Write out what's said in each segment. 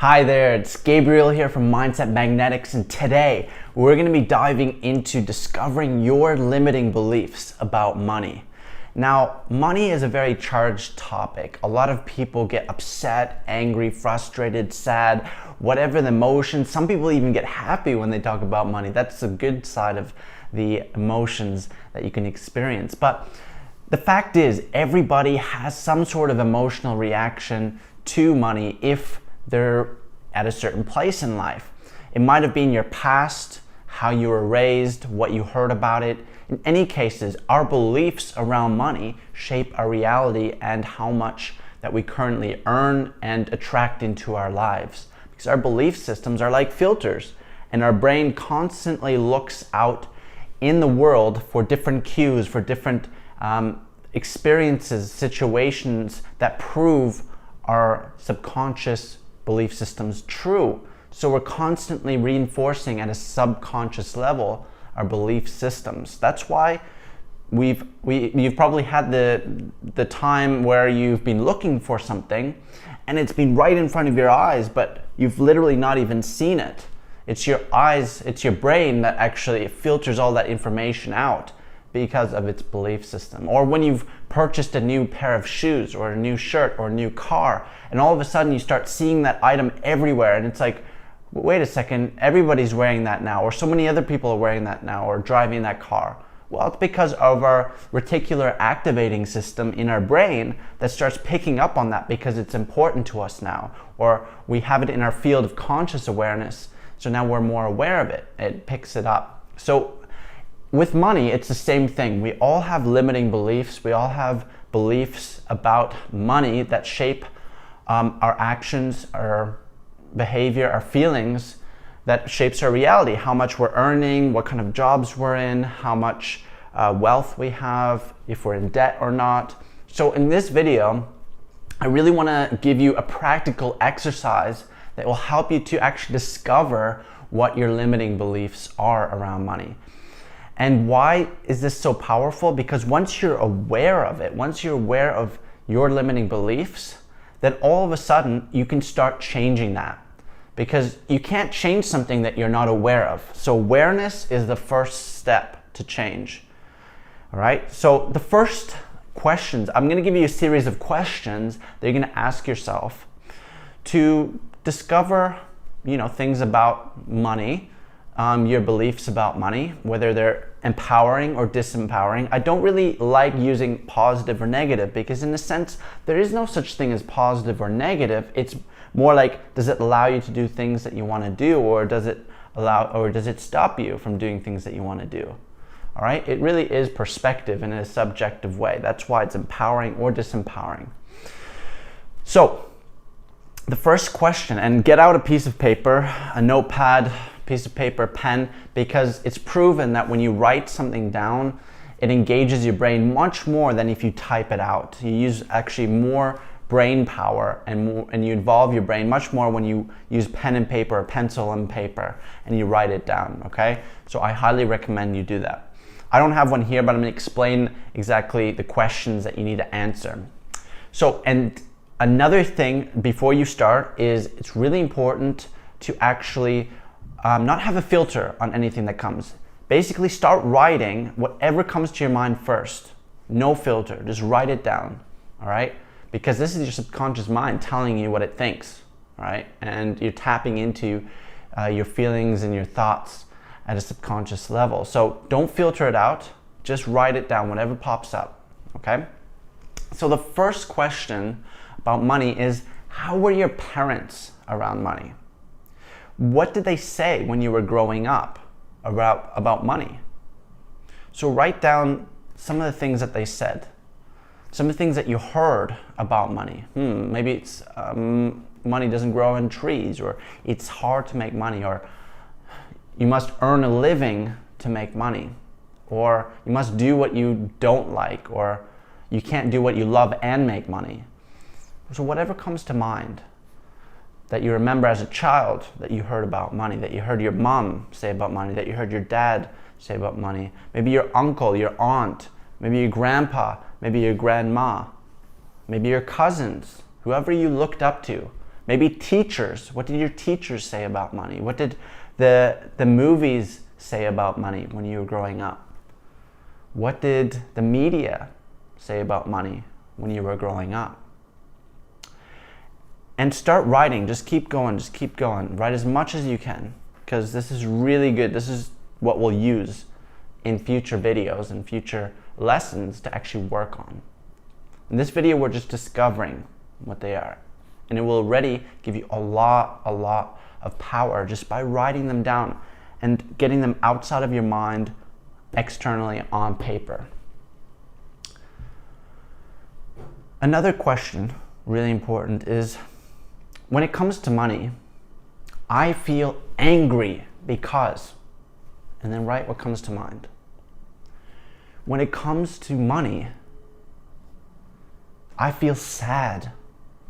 Hi there, it's Gabriel here from Mindset Magnetics, and today we're going to be diving into discovering your limiting beliefs about money. Now, money is a very charged topic. A lot of people get upset, angry, frustrated, sad, whatever the emotion. Some people even get happy when they talk about money. That's the good side of the emotions that you can experience. But the fact is, everybody has some sort of emotional reaction to money if they're at a certain place in life. It might have been your past, how you were raised, what you heard about it. In any cases, our beliefs around money shape our reality and how much that we currently earn and attract into our lives. Because our belief systems are like filters, and our brain constantly looks out in the world for different cues, for different experiences, situations that prove our subconscious belief systems true. So we're constantly reinforcing at a subconscious level our belief systems. That's why you've probably had the time where you've been looking for something and it's been right in front of your eyes, but you've literally not even seen it. It's your eyes, it's your brain that actually filters all that information out because of its belief system. Or when you've purchased a new pair of shoes or a new shirt or a new car, and all of a sudden you start seeing that item everywhere, and it's like, wait a second, everybody's wearing that now, or so many other people are wearing that now, or driving that car. Well, it's because of our reticular activating system in our brain that starts picking up on that because it's important to us now, or we have it in our field of conscious awareness, so now we're more aware of it. It picks it up. So with money, it's the same thing. We all have limiting beliefs. We all have beliefs about money that shape our actions, our behavior, our feelings, that shapes our reality. How much we're earning, what kind of jobs we're in, how much wealth we have, if we're in debt or not. So in this video, I really want to give you a practical exercise that will help you to actually discover what your limiting beliefs are around money. And why is this so powerful? Because once you're aware of it, once you're aware of your limiting beliefs, then all of a sudden you can start changing that. Because you can't change something that you're not aware of. So awareness is the first step to change. All right, so the first questions, I'm gonna give you a series of questions that you're gonna ask yourself to discover, things about money, your beliefs about money, whether they're empowering or disempowering. I don't really like using positive or negative because in a sense, there is no such thing as positive or negative. It's more like, does it allow you to do things that you want to do, or does it stop you from doing things that you want to do? All right, it really is perspective in a subjective way. That's why it's empowering or disempowering. So the first question, and get out a piece of paper, a notepad, piece of paper, pen, because it's proven that when you write something down, it engages your brain much more than if you type it out. You use actually more brain power and you involve your brain much more when you use pen and paper or pencil and paper and you write it down, okay? So I highly recommend you do that. I don't have one here, but I'm gonna explain exactly the questions that you need to answer. So, and another thing before you start is it's really important to actually not have a filter on anything that comes. Basically start writing whatever comes to your mind first. No filter, just write it down, all right? Because this is your subconscious mind telling you what it thinks, all right? And you're tapping into your feelings and your thoughts at a subconscious level. So don't filter it out, just write it down, whatever pops up, okay? So the first question about money is, how were your parents around money? What did they say when you were growing up about money? So write down some of the things that they said, some of the things that you heard about money. Maybe it's money doesn't grow on trees, or it's hard to make money, or you must earn a living to make money, or you must do what you don't like, or you can't do what you love and make money. So whatever comes to mind that you remember as a child that you heard about money, that you heard your mom say about money, that you heard your dad say about money, maybe your uncle, your aunt, maybe your grandpa, maybe your grandma, maybe your cousins, whoever you looked up to, Maybe teachers. What did your teachers say about money? What did the movies say about money when you were growing up? What did the media say about money when you were growing up? And start writing. Just keep going. Just keep going. Write as much as you can, because this is really good. This is what we'll use in future videos and future lessons to actually work on. In this video, we're just discovering what they are. And it will already give you a lot of power just by writing them down and getting them outside of your mind, externally on paper. Another question, really important, is when it comes to money, I feel angry because, and then write what comes to mind. When it comes to money, I feel sad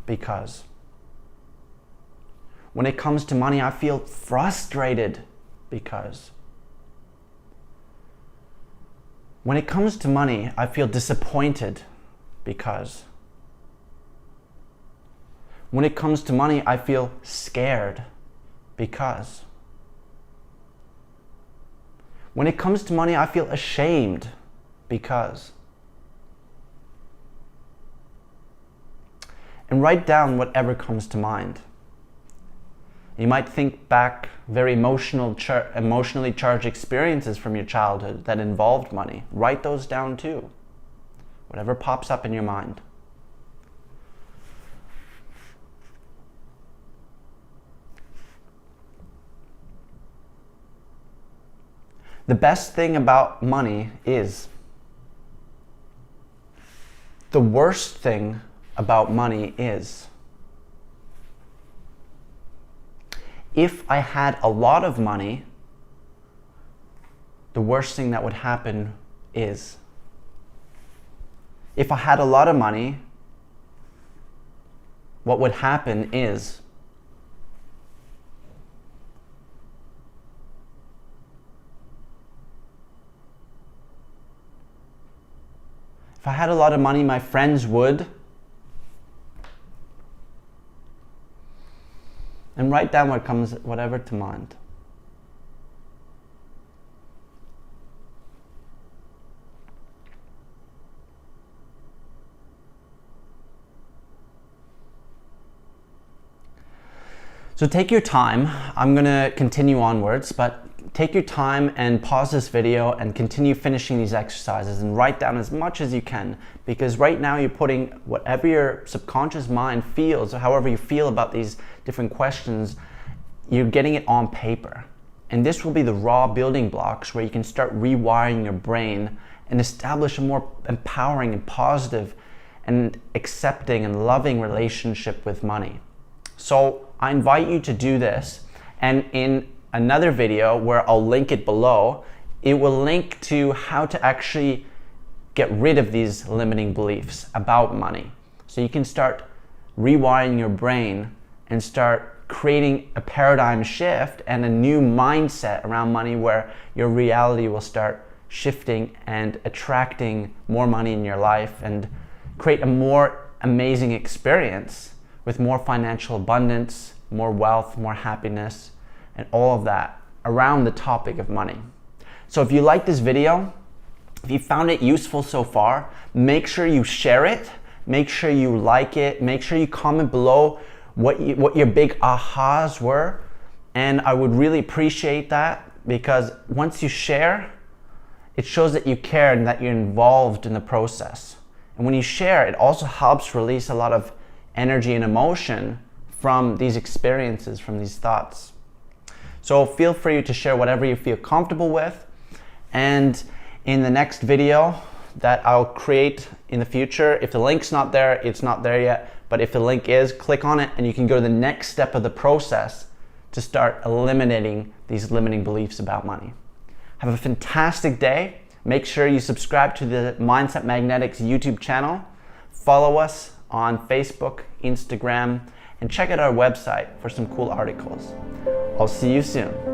because. When it comes to money, I feel frustrated because. When it comes to money, I feel disappointed because. When it comes to money, I feel scared because. When it comes to money, I feel ashamed because. And write down whatever comes to mind. You might think back very emotionally charged experiences from your childhood that involved money. Write those down too. Whatever pops up in your mind. The best thing about money is, the worst thing about money is, if I had a lot of money, the worst thing that would happen is, if I had a lot of money, what would happen is, if I had a lot of money, my friends would. And write down whatever to mind. So take your time. I'm going to continue onwards, but take your time and pause this video and continue finishing these exercises and write down as much as you can, because right now you're putting whatever your subconscious mind feels, or however you feel about these different questions, you're getting it on paper. And this will be the raw building blocks where you can start rewiring your brain and establish a more empowering and positive and accepting and loving relationship with money. So I invite you to do this, and in another video where I'll link it below, it will link to how to actually get rid of these limiting beliefs about money. So you can start rewiring your brain and start creating a paradigm shift and a new mindset around money, where your reality will start shifting and attracting more money in your life and create a more amazing experience with more financial abundance, more wealth, more happiness, and all of that around the topic of money. So if you like this video, if you found it useful so far, make sure you share it, make sure you like it, make sure you comment below what your big ahas were, and I would really appreciate that, because once you share, it shows that you care and that you're involved in the process. And when you share, it also helps release a lot of energy and emotion from these experiences, from these thoughts. So feel free to share whatever you feel comfortable with. And in the next video that I'll create in the future, if the link's not there, it's not there yet. But if the link is, click on it and you can go to the next step of the process to start eliminating these limiting beliefs about money. Have a fantastic day. Make sure you subscribe to the Mindset Magnetics YouTube channel. Follow us on Facebook, Instagram, and check out our website for some cool articles. I'll see you soon.